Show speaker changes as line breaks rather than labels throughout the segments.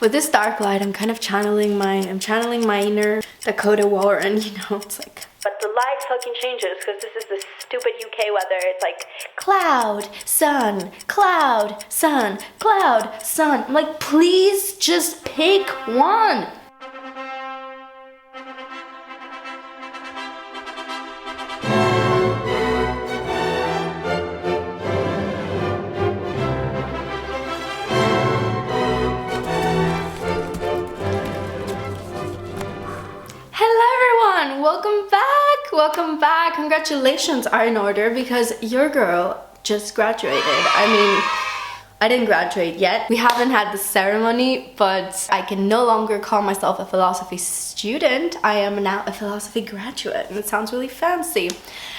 With this dark light, I'm kind of channeling my inner Dakota Warren, you know, it's like, but the light fucking changes because this is the stupid UK weather. It's like cloud, sun, cloud, sun, cloud, sun. I'm like, please just pick one. Welcome back. Congratulations are in order because your girl just graduated. I mean, I didn't graduate yet. We haven't had the ceremony, but I can no longer call myself a philosophy student. I am now a philosophy graduate, and it sounds really fancy.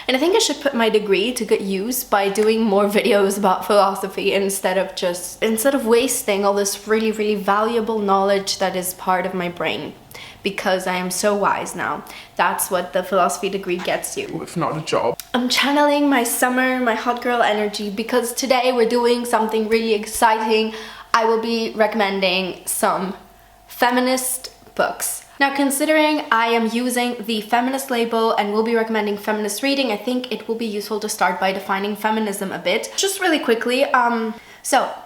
And I think I should put my degree to good use by doing more videos about philosophy instead of wasting all this really valuable knowledge that is part of my brain. Because I am so wise now. That's what the philosophy degree gets you.
If not a job.
I'm channeling my summer, my hot girl energy because today we're doing something really exciting. I will be recommending some feminist books. Now, considering I am using the feminist label and will be recommending feminist reading, I think it will be useful to start by defining feminism a bit. Just really quickly,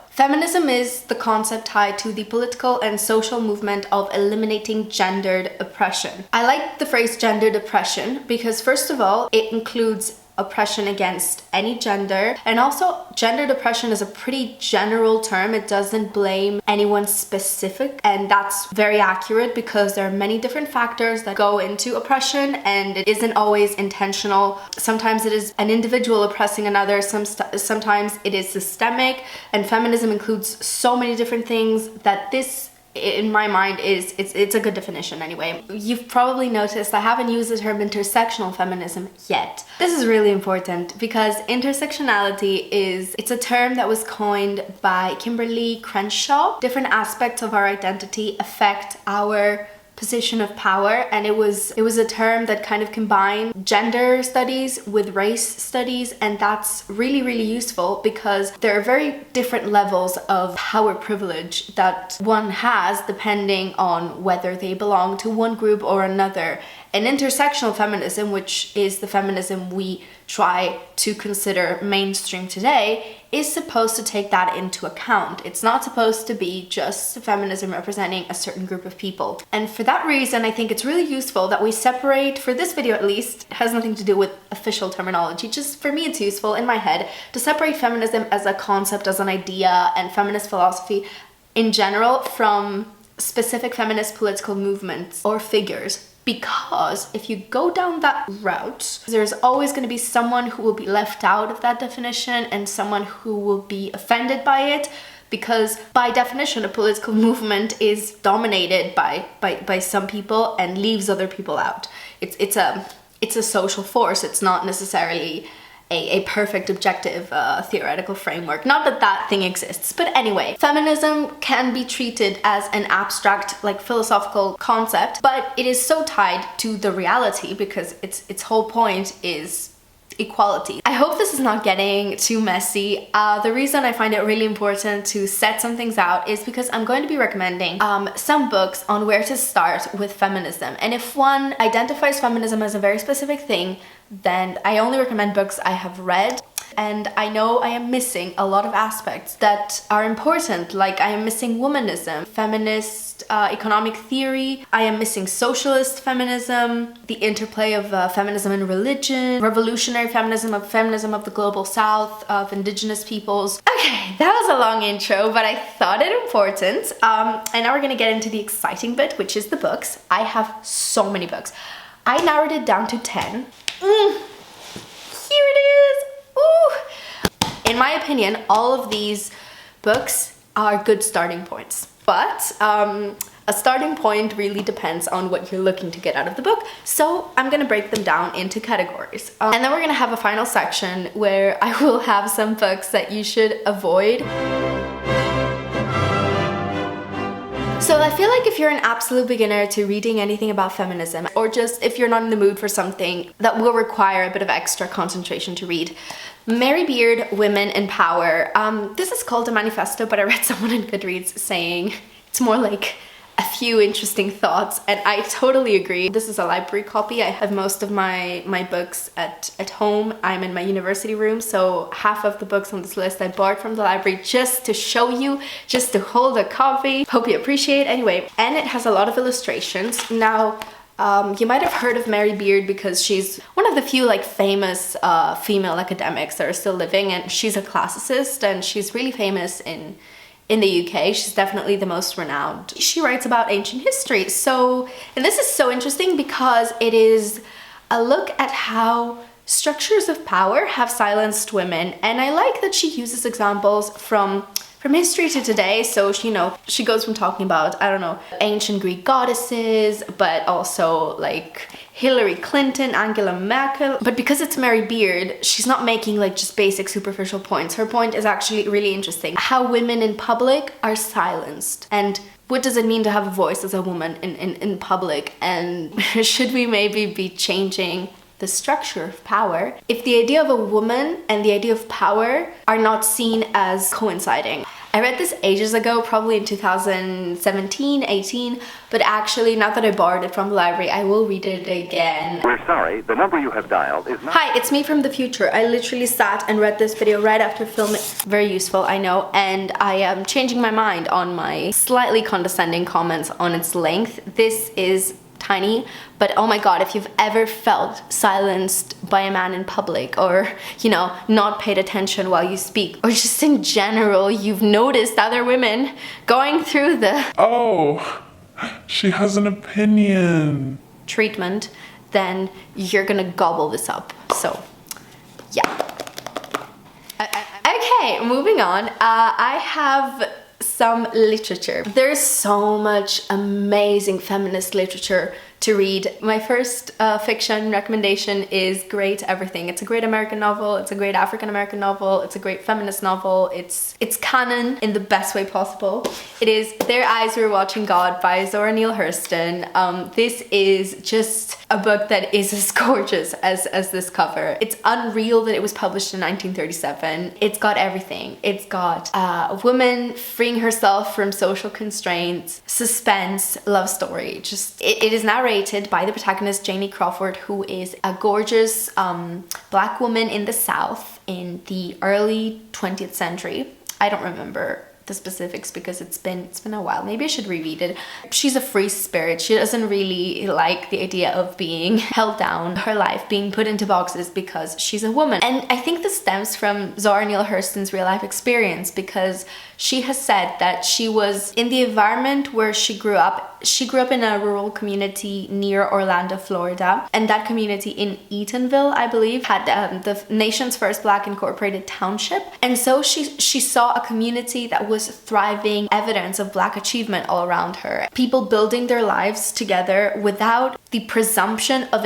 feminism is the concept tied to the political and social movement of eliminating gendered oppression. I like the phrase gendered oppression because, first of all, it includes oppression against any gender, and also gendered oppression is a pretty general term. It doesn't blame anyone specific, and that's very accurate because there are many different factors that go into oppression and it isn't always intentional. Sometimes it is an individual oppressing another, sometimes it is systemic, and feminism includes so many different things that this, in my mind, it's a good definition anyway. You've probably noticed I haven't used the term intersectional feminism yet. This is really important because intersectionality it's a term that was coined by Kimberle Crenshaw. Different aspects of our identity affect our position of power, and it was a term that kind of combined gender studies with race studies, and that's really useful because there are very different levels of power privilege that one has depending on whether they belong to one group or another. And intersectional feminism, which is the feminism we try to consider mainstream today, is supposed to take that into account. It's not supposed to be just feminism representing a certain group of people. And for that reason, I think it's really useful that we separate, for this video at least, it has nothing to do with official terminology, just for me it's useful in my head to separate feminism as a concept, as an idea, and feminist philosophy in general from specific feminist political movements or figures. Because if you go down that route, there's always going to be someone who will be left out of that definition and someone who will be offended by it, because by definition a political movement is dominated by some people and leaves other people out. It's a social force. It's not necessarily a perfect objective theoretical framework. Not that that thing exists, but anyway, feminism can be treated as an abstract, like, philosophical concept, but it is so tied to the reality because its whole point is equality. I hope this is not getting too messy. The reason I find it really important to set some things out is because I'm going to be recommending some books on where to start with feminism. And if one identifies feminism as a very specific thing, then I only recommend books I have read. And I know I am missing a lot of aspects that are important, like I am missing womanism, feminist economic theory, I am missing socialist feminism, the interplay of feminism and religion, revolutionary feminism of the global south, of indigenous peoples. Okay, that was a long intro, but I thought it important. And now we're gonna get into the exciting bit, which is the books. I have so many books. I narrowed it down to 10. Here it is. Ooh. In my opinion, all of these books are good starting points, but a starting point really depends on what you're looking to get out of the book, so I'm gonna break them down into categories. And then we're gonna have a final section where I will have some books that you should avoid. So I feel like if you're an absolute beginner to reading anything about feminism, or just if you're not in the mood for something that will require a bit of extra concentration to read, Mary Beard, Women in Power. This is called a manifesto, but I read someone in Goodreads saying It's more like a few interesting thoughts, and I totally agree. This is a library copy. I have most of my books at home. I'm in my university room, so half of the books on this list I bought from the library just to show you, just to hold a copy. Hope you appreciate. Anyway, and it has a lot of illustrations. Now, you might have heard of Mary Beard because she's one of the few like famous female academics that are still living, and she's a classicist and she's really famous in the UK. She's definitely the most renowned. She writes about ancient history. So, and this is so interesting because it is a look at how structures of power have silenced women. And I like that she uses examples from history to today. So, you know, she goes from talking about, I don't know, ancient Greek goddesses, but also like Hillary Clinton, Angela Merkel. But because it's Mary Beard, she's not making like just basic superficial points. Her point is actually really interesting. How women in public are silenced, and what does it mean to have a voice as a woman in public, and should we maybe be changing the structure of power if the idea of a woman and the idea of power are not seen as coinciding. I read this ages ago, probably in 2017, 18, but actually now that I borrowed it from the library, I will read it again.
We're sorry, the number you have dialed is not...
Hi, it's me from the future. I literally sat and read this video right after filming. Very useful, I know, and I am changing my mind on my slightly condescending comments on its length. This is tiny, but oh my god, if you've ever felt silenced by a man in public, or, you know, not paid attention while you speak, or just in general you've noticed other women going through the
"oh, she has an opinion"
treatment, then you're gonna gobble this up. So yeah. Okay, moving on. I have some literature. There's so much amazing feminist literature to read. My first fiction recommendation is Great Everything. It's a great American novel, it's a great African American novel, it's a great feminist novel, it's canon in the best way possible. It is Their Eyes Were Watching God by Zora Neale Hurston. This is just a book that is as gorgeous as this cover. It's unreal that it was published in 1937. It's got everything. It's got a woman freeing herself from social constraints, suspense, love story. Just it is narrated by the protagonist Janie Crawford, who is a gorgeous black woman in the South in the early 20th century. I don't remember the specifics because it's been a while. Maybe I should reread it. She's a free spirit. She doesn't really like the idea of being held down, her life being put into boxes because she's a woman. And I think this stems from Zora Neale Hurston's real life experience, because she has said that she was in the environment where she grew up. She grew up in a rural community near Orlando, Florida, and that community in Eatonville, I believe, had the nation's first black incorporated township. And so she saw a community that was thriving, evidence of black achievement all around her. People building their lives together without the presumption of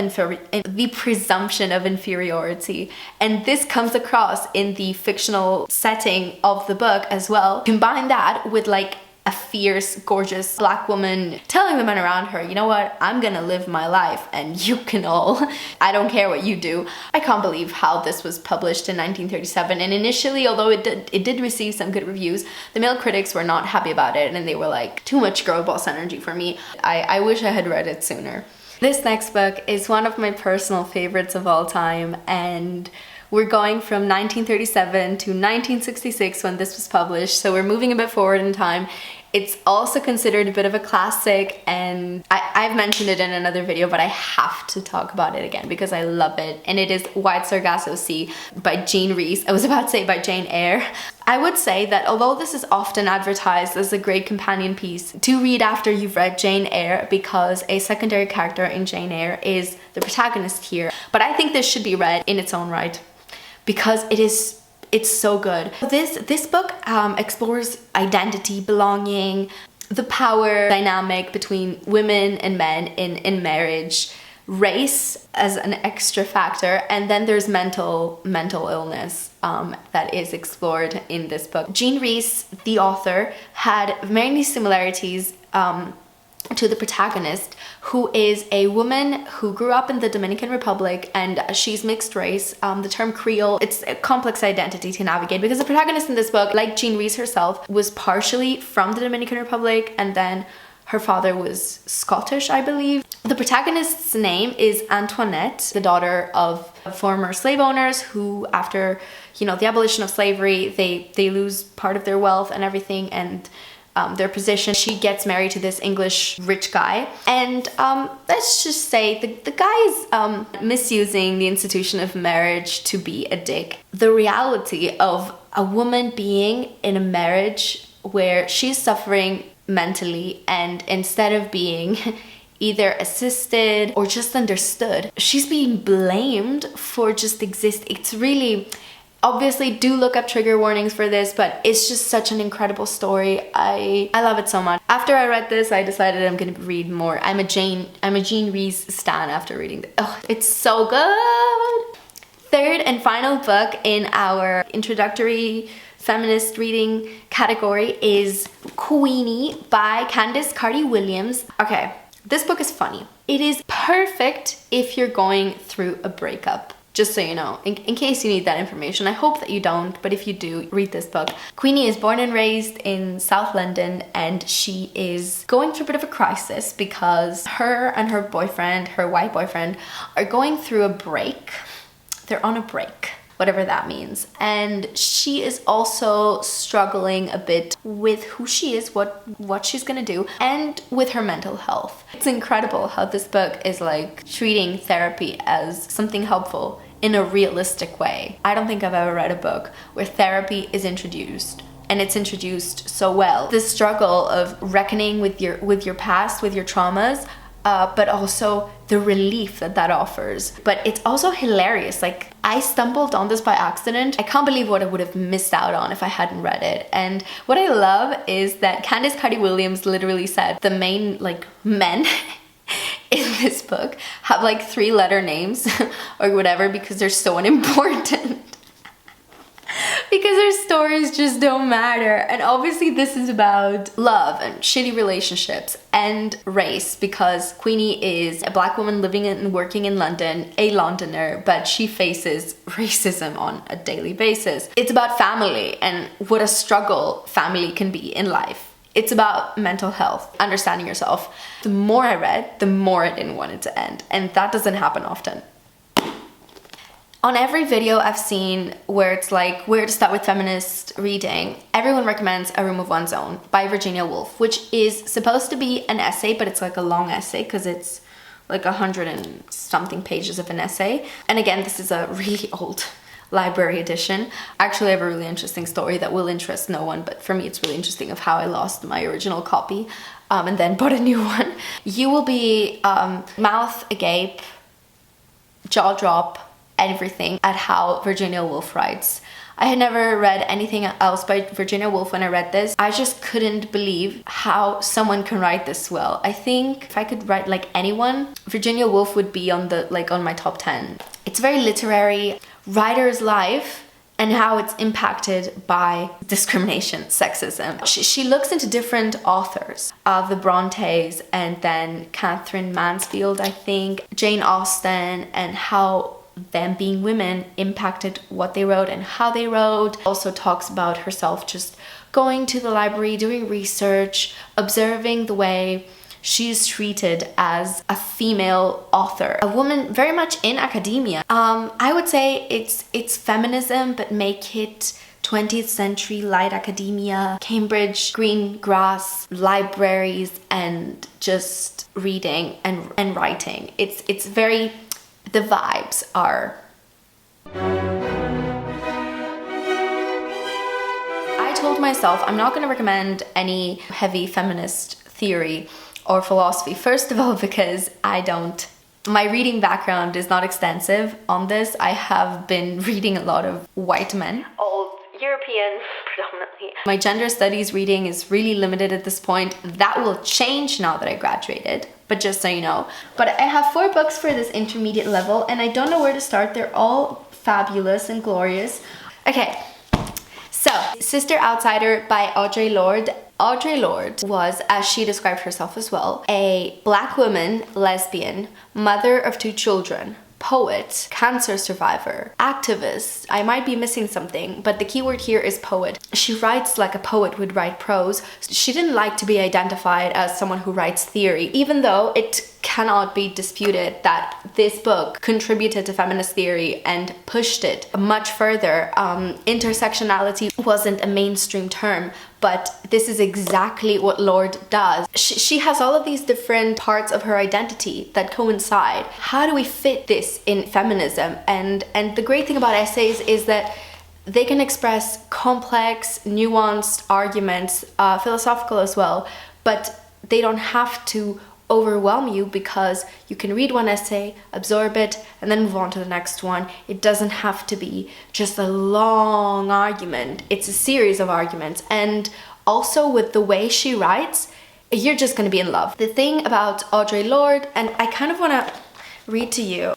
inferiority. And this comes across in the fictional setting of the book as well. Combine that with like a fierce, gorgeous black woman telling the men around her, you know what, I'm gonna live my life and you can all, I don't care what you do. I can't believe how this was published in 1937, and initially, although it did receive some good reviews, the male critics were not happy about it, and they were like, too much girl boss energy for me. I wish I had read it sooner. This next book is one of my personal favorites of all time, and we're going from 1937 to 1966 when this was published, so we're moving a bit forward in time. It's also considered a bit of a classic, and I've mentioned it in another video, but I have to talk about it again because I love it. And it is White Sargasso Sea by Jean Rhys. I was about to say by Jane Eyre. I would say that although this is often advertised as a great companion piece to read after you've read Jane Eyre, because a secondary character in Jane Eyre is the protagonist here, but I think this should be read in its own right because it's so good. This book explores identity, belonging, the power dynamic between women and men in marriage, race as an extra factor, and then there's mental illness that is explored in this book. Jean Rhys, the author, had many similarities to the protagonist, who is a woman who grew up in the Dominican Republic, and she's mixed race. The term Creole, it's a complex identity to navigate because the protagonist in this book, like Jean Rees herself, was partially from the Dominican Republic, and then her father was Scottish, I believe. The protagonist's name is Antoinette, the daughter of former slave owners who, after, you know, the abolition of slavery, they lose part of their wealth and everything, and their position. She gets married to this English rich guy, and let's just say the guy is misusing the institution of marriage to be a dick. The reality of a woman being in a marriage where she's suffering mentally, and instead of being either assisted or just understood, she's being blamed for just existing. It's really, obviously, do look up trigger warnings for this, but it's just such an incredible story. I love it so much. After I read this, I decided I'm gonna read more. I'm a Jean Rees stan after reading this. Oh, it's so good. Third and final book in our introductory feminist reading category is Queenie by Candice Carty-Williams. Okay, this book is funny. It is perfect if you're going through a breakup. Just so you know, in case you need that information. I hope that you don't, but if you do, read this book. Queenie is born and raised in South London, and she is going through a bit of a crisis because her and her boyfriend, her white boyfriend, are going through a break. They're on a break, whatever that means. And she is also struggling a bit with who she is, what she's gonna do, and with her mental health. It's incredible how this book is like treating therapy as something helpful in a realistic way. I don't think I've ever read a book where therapy is introduced, and it's introduced so well. The struggle of reckoning with your past, with your traumas, but also the relief that offers. But it's also hilarious. Like, I stumbled on this by accident. I can't believe what I would have missed out on if I hadn't read it. And what I love is that Candice Carty-Williams literally said the main, like, men in this book have like 3-letter names or whatever because they're so unimportant. Because their stories just don't matter. And obviously this is about love and shitty relationships and race, because Queenie is a black woman living and working in London, a Londoner, but she faces racism on a daily basis. It's about family and what a struggle family can be in life. It's about mental health, understanding yourself. The more I read, the more I didn't want it to end. And that doesn't happen often. On every video I've seen where it's like where to start with feminist reading, everyone recommends A Room of One's Own by Virginia Woolf, which is supposed to be an essay, but it's like a long essay because it's like 100 and something pages of an essay. And again, this is a really old library edition. Actually, I have a really interesting story that will interest no one, but for me it's really interesting of how I lost my original copy and then bought a new one. You will be mouth agape, jaw drop, everything at how Virginia Woolf writes. I had never read anything else by Virginia Woolf when I read this. I just couldn't believe how someone can write this well. I think if I could write like anyone, Virginia Woolf would be on my top 10. It's very literary, writer's life, and how it's impacted by discrimination, sexism. She looks into different authors of the Brontes and then Catherine Mansfield, I think, Jane Austen, and how them being women impacted what they wrote and how they wrote. Also talks about herself just going to the library, doing research, observing the way she's treated as a female author, a woman very much in academia. I would say it's feminism, but make it 20th century light academia, Cambridge, green grass, libraries, and just reading and writing. It's very, the vibes are. I told myself I'm not going to recommend any heavy feminist theory or philosophy. First of all, because my reading background is not extensive on this. I have been reading a lot of white men, old European predominantly. My gender studies reading is really limited at this point. That will change now that I graduated, but just so you know. But I have 4 books for this intermediate level and I don't know where to start. They're all fabulous and glorious. Okay, So, Sister Outsider by Audre Lorde. Audre Lorde was, as she described herself as well, a black woman, lesbian, mother of 2 children, poet, cancer survivor, activist. I might be missing something, but the keyword here is poet. She writes like a poet would write prose. She didn't like to be identified as someone who writes theory, even though it cannot be disputed that this book contributed to feminist theory and pushed it much further. Intersectionality wasn't a mainstream term, but this is exactly what Lorde does. She has all of these different parts of her identity that coincide. How do we fit this in feminism? And the great thing about essays is that they can express complex, nuanced arguments, philosophical as well, but they don't have to overwhelm you, because you can read one essay, absorb it, and then move on to the next one. It doesn't have to be just a long argument. It's a series of arguments. And also with the way she writes, you're just going to be in love. The thing about Audre Lorde, and I kind of want to read to you.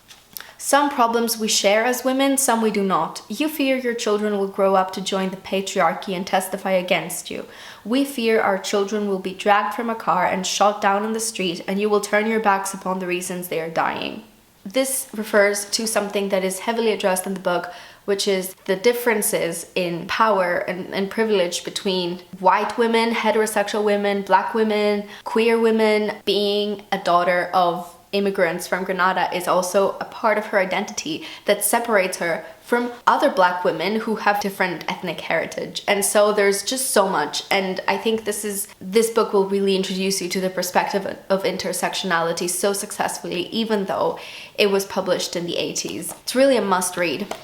Some problems we share as women, some we do not. You fear your children will grow up to join the patriarchy and testify against you. We fear our children will be dragged from a car and shot down in the street, and you will turn your backs upon the reasons they are dying. This refers to something that is heavily addressed in the book, which is the differences in power and privilege between white women, heterosexual women, black women, queer women. Being a daughter of immigrants from Grenada is also a part of her identity that separates her from other black women who have different ethnic heritage. And so there's just so much, and I think this book will really introduce you to the perspective of intersectionality so successfully, even though it was published in the 80s. It's really a must read.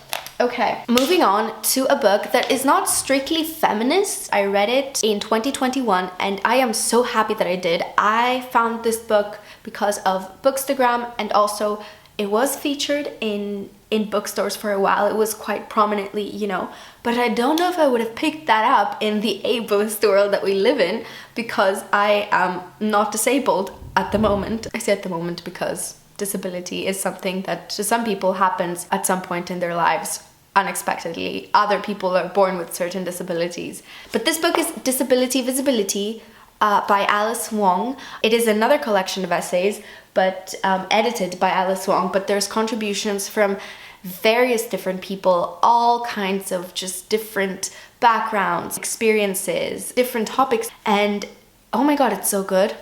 Okay, moving on to a book that is not strictly feminist. I read it in 2021 and I am so happy that I did. I found this book because of Bookstagram, and also it was featured in bookstores for a while. It was quite prominently, but I don't know if I would have picked that up in the ableist world that we live in, because I am not disabled at the moment. I say at the moment because disability is something that to some people happens at some point in their lives unexpectedly. Other people are born with certain disabilities. But this book is Disability Visibility by Alice Wong. It is another collection of essays, but edited by Alice Wong, but there's contributions from various different people, all kinds of just different backgrounds, experiences, different topics, and oh my god, it's so good.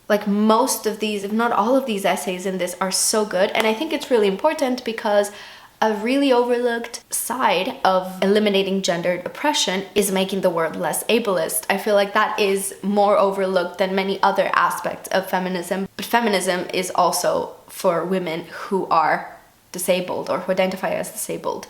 Like most of these, if not all of these essays in this are so good, and I think it's really important because a really overlooked side of eliminating gendered oppression is making the world less ableist. I feel like that is more overlooked than many other aspects of feminism. But feminism is also for women who are disabled or who identify as disabled.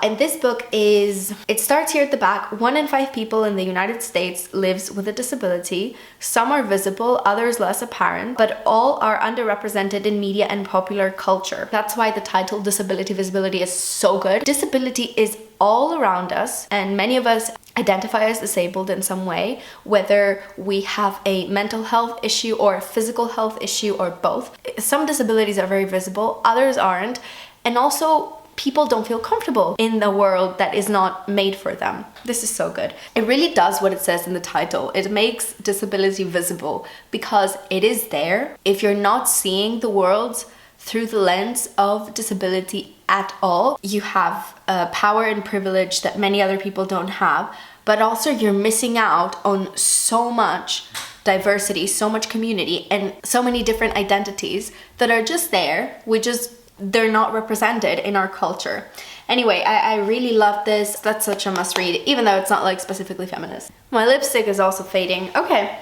And this book it starts here at the back. 1 in 5 people in the United States lives with a disability. Some are visible, others less apparent, but all are underrepresented in media and popular culture. That's why the title Disability Visibility is so good. Disability is all around us, and many of us identify as disabled in some way, whether we have a mental health issue or a physical health issue or both. Some disabilities are very visible, others aren't, and also people don't feel comfortable in the world that is not made for them. This is so good. It really does what it says in the title. It makes disability visible because it is there. If you're not seeing the world through the lens of disability at all, you have power and privilege that many other people don't have, but also you're missing out on so much diversity, so much community, and so many different identities that are just there. They're not represented in our culture. Anyway, I really love this. That's such a must read, even though it's not like specifically feminist. My lipstick is also fading. Okay,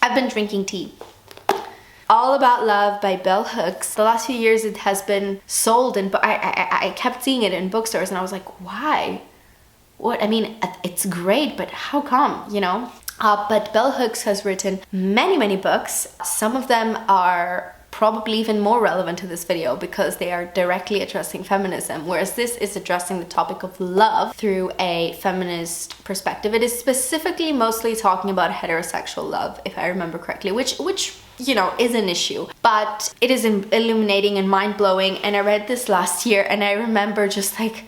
I've been drinking tea. All About Love by Bell Hooks. The last few years it has been sold, and I kept seeing it in bookstores and I was like, why? What? I mean, it's great, but how come, But Bell Hooks has written many books. Some of them are probably even more relevant to this video because they are directly addressing feminism, whereas this is addressing the topic of love through a feminist perspective. It is specifically mostly talking about heterosexual love, if I remember correctly, which is an issue, but it is illuminating and mind-blowing. And I read this last year and I remember just like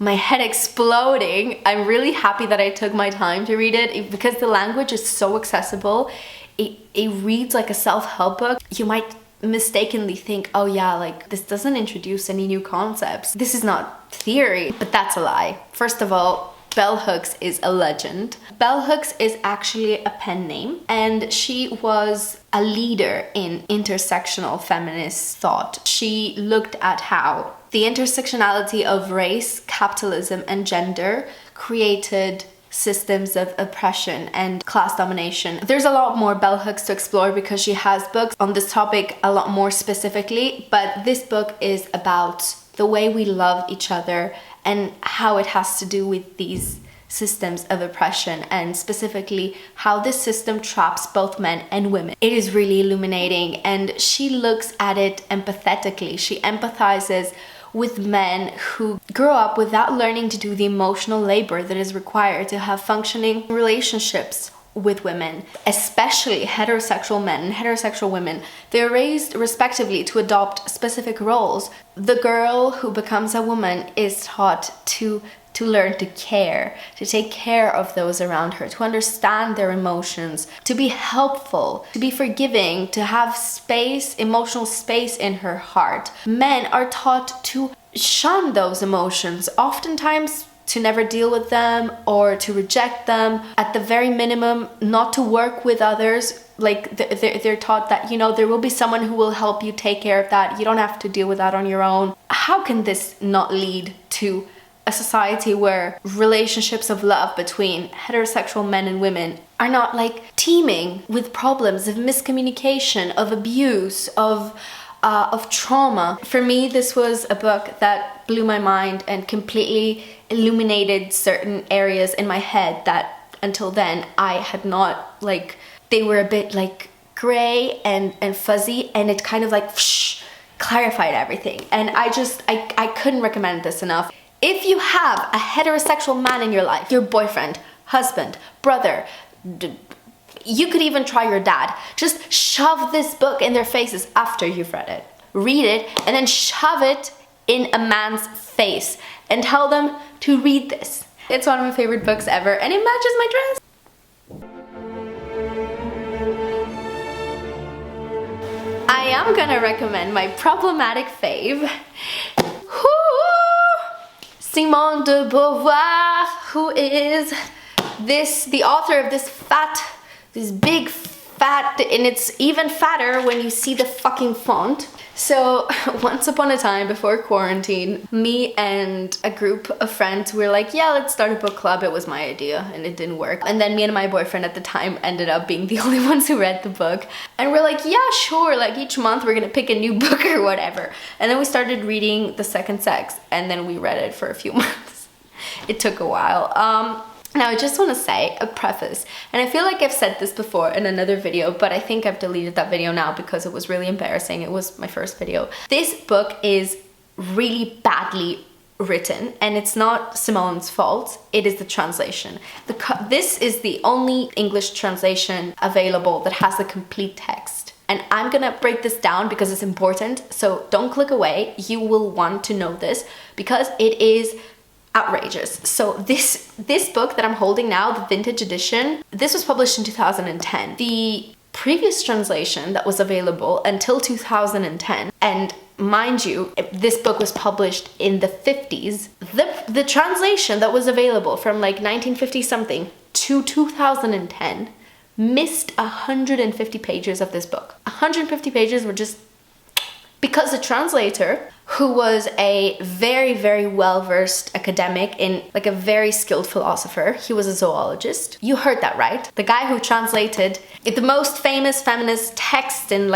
my head exploding. I'm really happy that I took my time to read it because the language is so accessible. It reads like a self-help book. You might mistakenly think, oh yeah, like this doesn't introduce any new concepts. This is not theory, but that's a lie. First of all, Bell Hooks is a legend. Bell Hooks is actually a pen name, and she was a leader in intersectional feminist thought. She looked at how the intersectionality of race, capitalism, and gender created systems of oppression and class domination. There's a lot more bell hooks to explore because she has books on this topic a lot more specifically, but this book is about the way we love each other and how it has to do with these systems of oppression, and specifically how this system traps both men and women. It is really illuminating, and she looks at it empathetically. She empathizes with men who grow up without learning to do the emotional labor that is required to have functioning relationships with women, especially heterosexual men and heterosexual women. They're raised respectively to adopt specific roles. The girl who becomes a woman is taught to learn to care, to take care of those around her, to understand their emotions, to be helpful, to be forgiving, to have space, emotional space in her heart. Men are taught to shun those emotions, oftentimes to never deal with them or to reject them. At the very minimum, not to work with others. Like they're taught that, you know, there will be someone who will help you take care of that. You don't have to deal with that on your own. How can this not lead to a society where relationships of love between heterosexual men and women are not like teeming with problems of miscommunication, of abuse, of trauma? For me, this was a book that blew my mind and completely illuminated certain areas in my head that until then I had not, like, they were a bit like gray and fuzzy, and it kind of like clarified everything. And I couldn't recommend this enough. If you have a heterosexual man in your life, your boyfriend, husband, brother, you could even try your dad, just shove this book in their faces after you've read it. Read it and then shove it in a man's face and tell them to read this. It's one of my favorite books ever, and it matches my dress. I am gonna recommend my problematic fave. Simone de Beauvoir, who is the author of this big fat, and it's even fatter when you see the fucking font. So once upon a time, before quarantine, me and a group of friends were like, yeah, let's start a book club. It was my idea and it didn't work. And then me and my boyfriend at the time ended up being the only ones who read the book. And we're like, yeah, sure, like each month we're gonna pick a new book or whatever. And then we started reading The Second Sex, and then we read it for a few months. It took a while. Now, I just want to say a preface, and I feel like I've said this before in another video, but I think I've deleted that video now because it was really embarrassing. It was my first video. This book is really badly written, and it's not Simone's fault. It is the translation. This is the only English translation available that has the complete text. And I'm gonna break this down because it's important, so don't click away. You will want to know this because it is outrageous. So this book that I'm holding now, the vintage edition, this was published in 2010. The previous translation that was available until 2010, and mind you, this book was published in the 50s, the translation that was available from like 1950 something to 2010 missed 150 pages of this book. 150 pages were just because the translator, who was a very, very well-versed academic in like a very skilled philosopher, he was a zoologist. You heard that right. The guy who translated the most famous feminist text in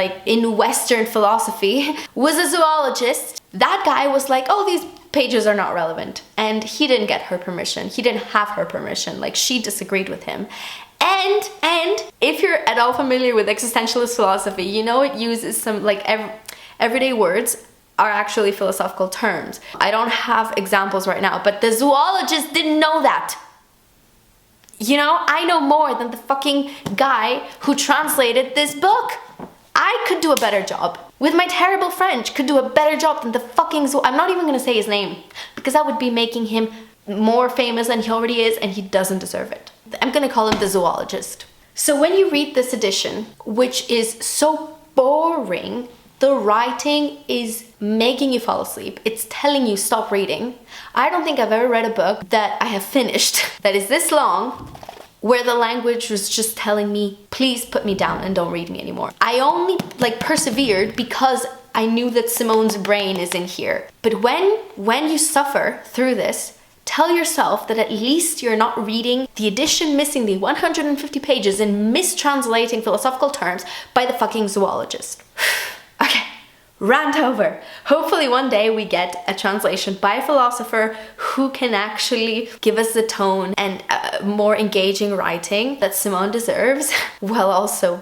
Western philosophy was a zoologist. That guy was like, oh, these pages are not relevant. And he didn't get her permission. He didn't have her permission. Like, she disagreed with him. And if you're at all familiar with existentialist philosophy, you know it uses some like everyday words are actually philosophical terms. I don't have examples right now, but the zoologist didn't know that. You know, I know more than the fucking guy who translated this book. I could do a better job. With my terrible French, could do a better job than the fucking I'm not even gonna say his name because that would be making him more famous than he already is, and he doesn't deserve it. I'm gonna call him the zoologist. So when you read this edition, which is so boring, the writing is making you fall asleep. It's telling you stop reading. I don't think I've ever read a book that I have finished that is this long, where the language was just telling me, please put me down and don't read me anymore. I only persevered because I knew that Simone's brain is in here. But when you suffer through this, tell yourself that at least you're not reading the edition missing the 150 pages and mistranslating philosophical terms by the fucking zoologist. Okay, rant over. Hopefully one day we get a translation by a philosopher who can actually give us the tone and more engaging writing that Simone deserves, while also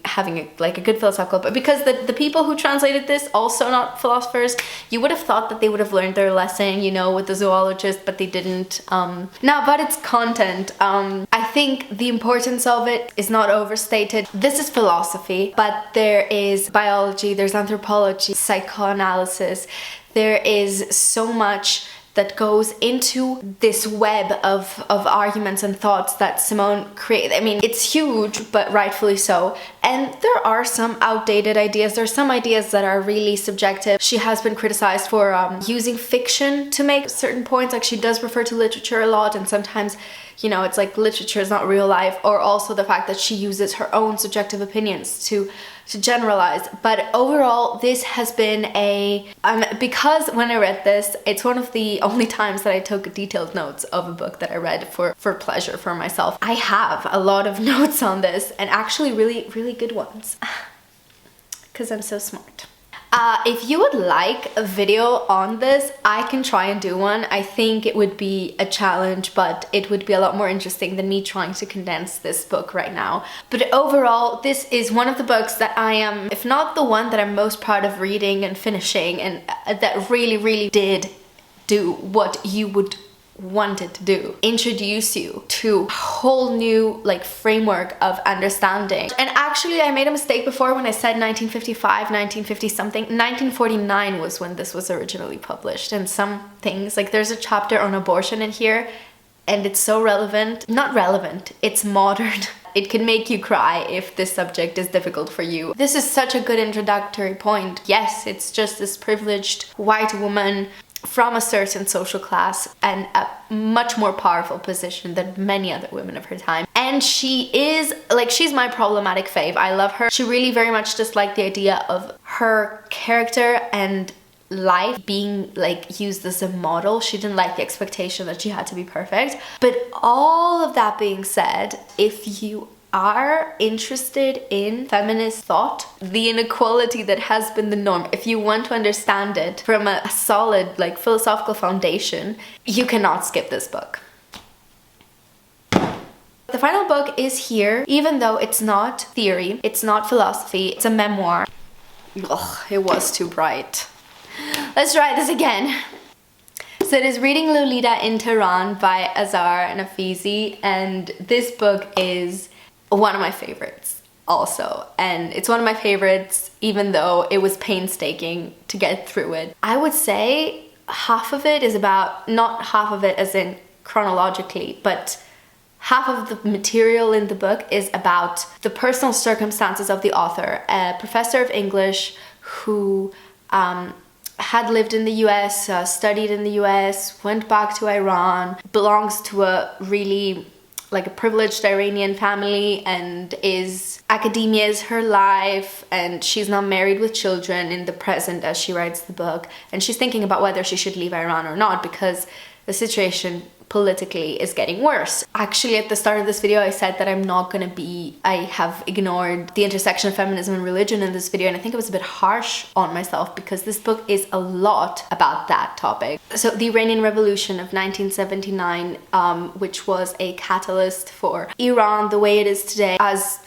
having a good philosophical. But because the people who translated this, also not philosophers, you would have thought that they would have learned their lesson, with the zoologist, but they didn't. Now about its content, I think the importance of it is not overstated. This is philosophy, but there is biology, there's anthropology, psychoanalysis. There is so much that goes into this web of arguments and thoughts that Simone created. I mean, it's huge, but rightfully so. And there are some outdated ideas. There are some ideas that are really subjective. She has been criticized for using fiction to make certain points. Like, she does refer to literature a lot, and sometimes, it's like literature is not real life, or also the fact that she uses her own subjective opinions to generalize. But overall, this has been because when I read this, it's one of the only times that I took detailed notes of a book that I read for pleasure for myself. I have a lot of notes on this, and actually really, really good ones, because I'm so smart. If you would like a video on this, I can try and do one. I think it would be a challenge, but it would be a lot more interesting than me trying to condense this book right now. But overall, this is one of the books that I am, if not the one that I'm most proud of reading and finishing, and that really, really did do what you would wanted to do, introduce you to a whole new framework of understanding. And actually, I made a mistake before when I said 1955, 1950 something. 1949 was when this was originally published, and some things, there's a chapter on abortion in here, and it's so relevant. Not relevant, it's modern. It can make you cry if this subject is difficult for you. This is such a good introductory point. Yes, it's just this privileged white woman from a certain social class and a much more powerful position than many other women of her time. And she is, she's my problematic fave. I love her. She really very much disliked the idea of her character and life being used as a model. She didn't like the expectation that she had to be perfect. But all of that being said, if you are interested in feminist thought, the inequality that has been the norm, if you want to understand it from a solid philosophical foundation, you cannot skip this book. The final book is here, even though it's not theory, it's not philosophy, it's a memoir. Ugh, it was too bright. Let's try this again. So it is Reading Lolita in Tehran by Azar Nafizi, and this book is one of my favorites also, and it's one of my favorites even though it was painstaking to get through it. I would say half of it is about, not half of it as in chronologically, but half of the material in the book is about the personal circumstances of the author, a professor of English who had lived in the US, studied in the US, went back to Iran, belongs to a really a privileged Iranian family, and academia is her life, and she's not married with children in the present as she writes the book, and she's thinking about whether she should leave Iran or not because the situation politically is getting worse. Actually, at the start of this video, I said that I have ignored the intersection of feminism and religion in this video, and I think it was a bit harsh on myself because this book is a lot about that topic. So the Iranian Revolution of 1979, which was a catalyst for Iran the way it is today, as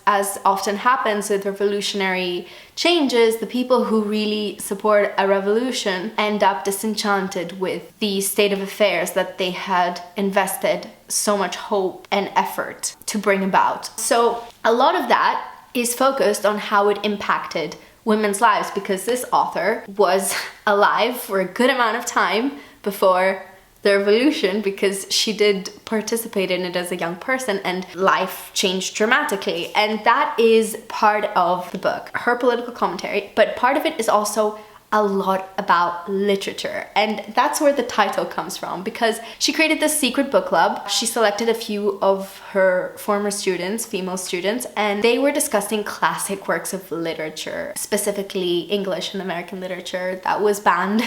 often happens with revolutionary changes, the people who really support a revolution end up disenchanted with the state of affairs that they had invested so much hope and effort to bring about. So a lot of that is focused on how it impacted women's lives, because this author was alive for a good amount of time before the revolution because she did participate in it as a young person and life changed dramatically. And that is part of the book, her political commentary, but part of it is also a lot about literature. And that's where the title comes from, because she created this secret book club. She selected a few of her former students, female students, and they were discussing classic works of literature, specifically English and American literature that was banned.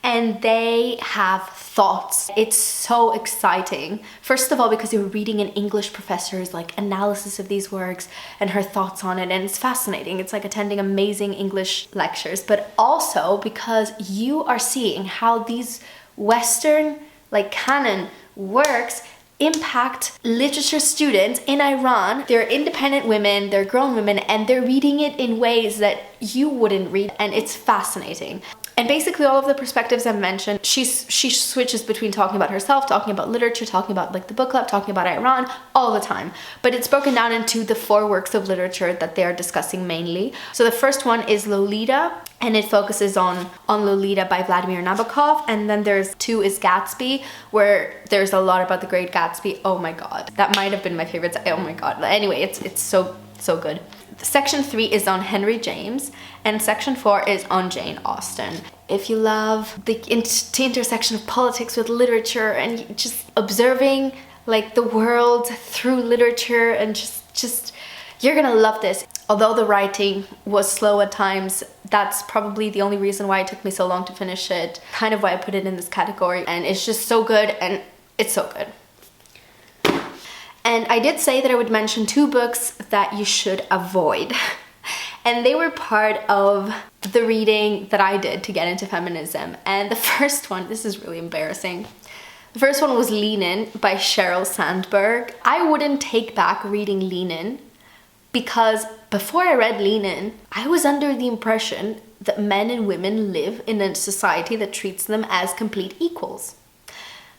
And they have thoughts. It's so exciting. First of all, because you're reading an English professor's like analysis of these works and her thoughts on it, and it's fascinating. It's like attending amazing English lectures, but also because you are seeing how these Western like canon works impact literature students in Iran. They're independent women, they're grown women, and they're reading it in ways that you wouldn't read, and it's fascinating. And basically all of the perspectives I've mentioned, she switches between talking about herself, talking about literature, talking about like the book club, talking about Iran all the time. But it's broken down into the 4 works of literature that they are discussing mainly. So the first one is Lolita, and it focuses on Lolita by Vladimir Nabokov. And then there's 2 is Gatsby, where there's a lot about the Great Gatsby. Oh my god, that might have been my favorite. Oh my god. Anyway, it's so good. Section 3 is on Henry James, and section 4 is on Jane Austen. If you love the intersection of politics with literature and just observing like the world through literature, and just you're gonna love this. Although the writing was slow at times, that's probably the only reason why it took me so long to finish it. Kind of why I put it in this category, and it's just so good, and it's so good. And I did say that I would mention 2 books that you should avoid. And they were part of the reading that I did to get into feminism. And the first one, this is really embarrassing. The first one was Lean In by Sheryl Sandberg. I wouldn't take back reading Lean In because before I read Lean In, I was under the impression that men and women live in a society that treats them as complete equals.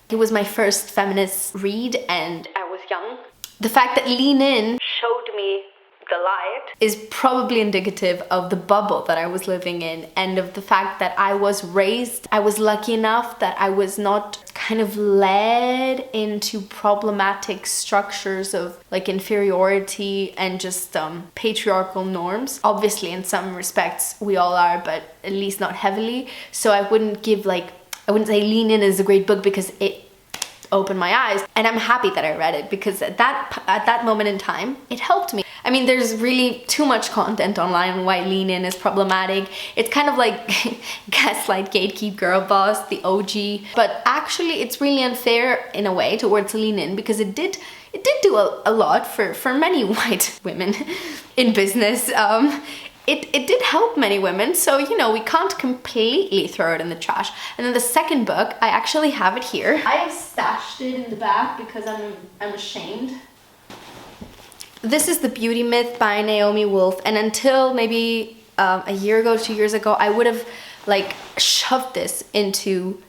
It was my first feminist read and I was young. The fact that Lean In showed me the light is probably indicative of the bubble that I was living in, and of the fact that I was lucky enough that I was not kind of led into problematic structures of like inferiority and just patriarchal norms. Obviously in some respects we all are, but at least not heavily. So I wouldn't say Lean In is a great book because it opened my eyes, and I'm happy that I read it because at that moment in time it helped me. I mean, there's really too much content online on why Lean In is problematic. It's kind of like Gaslight, Gatekeep, Girl Boss, the OG, but actually it's really unfair in a way towards Lean In because it did do a lot for many white women in business. It did help many women, so you know, we can't completely throw it in the trash. And then the second book, I actually have it here. I have stashed it in the back because I'm ashamed. This is The Beauty Myth by Naomi Wolf, and until maybe a year ago, 2 years ago, I would have like shoved this into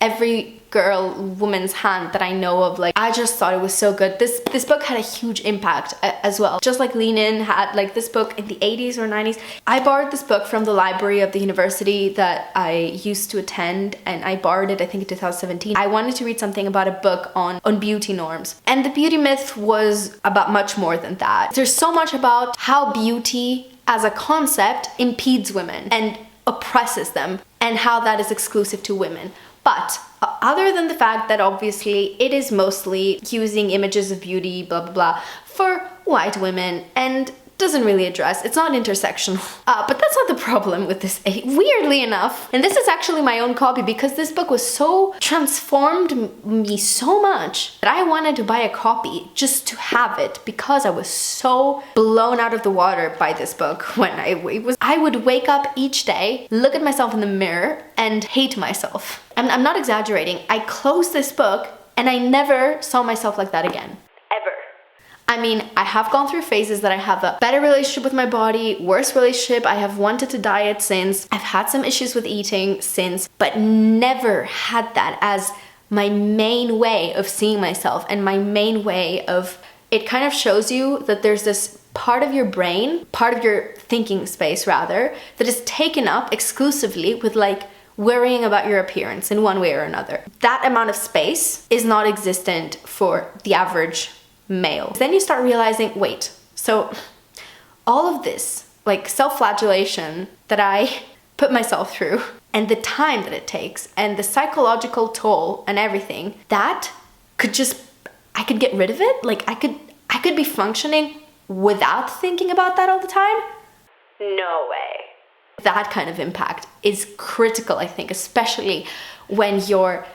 every woman's hand that I know of. Like, I just thought it was so good. This book had a huge impact as well. Just like Lean In had like this book in the 80s or 90s. I borrowed this book from the library of the university that I used to attend, and I borrowed it I think in 2017. I wanted to read something about a book on beauty norms, and The Beauty Myth was about much more than that. There's so much about how beauty as a concept impedes women and oppresses them, and how that is exclusive to women. But other than the fact that obviously it is mostly using images of beauty, blah, blah, blah, for white women, and doesn't really address, it's not intersectional. But that's not the problem with this, weirdly enough. And this is actually my own copy because this book was so, transformed me so much that I wanted to buy a copy just to have it because I was so blown out of the water by this book when I would wake up each day, look at myself in the mirror and hate myself. I'm not exaggerating. I closed this book and I never saw myself like that again. I mean, I have gone through phases that I have a better relationship with my body, worse relationship. I have wanted to diet since. I've had some issues with eating since, but never had that as my main way of seeing myself and my main way of, it kind of shows you that there's this part of your brain, part of your thinking space rather, that is taken up exclusively with like worrying about your appearance in one way or another. That amount of space is not existent for the average male. Then you start realizing, wait, so all of this like self-flagellation that I put myself through and the time that it takes and the psychological toll and everything, that could just, I could get rid of it. Like I could be functioning without thinking about that all the time. No way. That kind of impact is critical, I think, especially when you're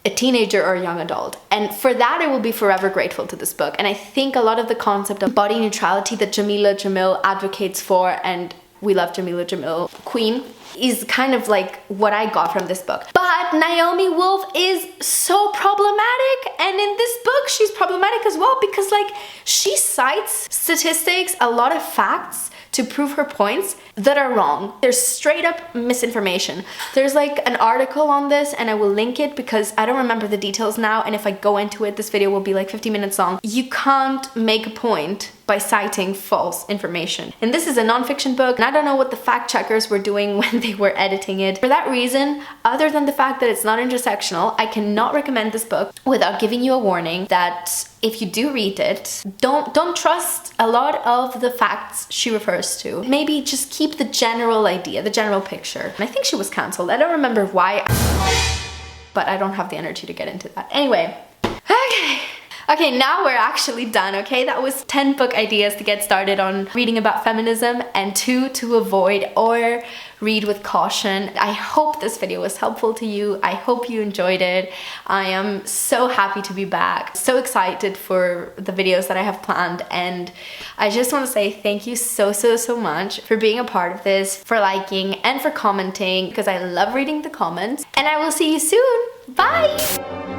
a teenager or a young adult. And for that, I will be forever grateful to this book. And I think a lot of the concept of body neutrality that Jameela Jamil advocates for, and we love Jameela Jamil, Queen, is kind of like what I got from this book. But Naomi Wolf is so problematic, and in this book she's problematic as well, because like she cites statistics, a lot of facts to prove her points that are wrong. There's straight up misinformation. There's like an article on this, and I will link it because I don't remember the details now, and if I go into it, this video will be like 50 minutes long. You can't make a point by citing false information. And this is a non-fiction book, and I don't know what the fact checkers were doing when they were editing it. For that reason, other than the fact that it's not intersectional, I cannot recommend this book without giving you a warning that if you do read it, don't trust a lot of the facts she refers to. Maybe just keep the general idea, the general picture. And I think she was cancelled. I don't remember why, but I don't have the energy to get into that. Anyway, okay, now we're actually done, okay? That was 10 book ideas to get started on reading about feminism and 2 to avoid or read with caution. I hope this video was helpful to you. I hope you enjoyed it. I am so happy to be back, so excited for the videos that I have planned, and I just want to say thank you so much for being a part of this, for liking and for commenting, because I love reading the comments, and I will see you soon. Bye!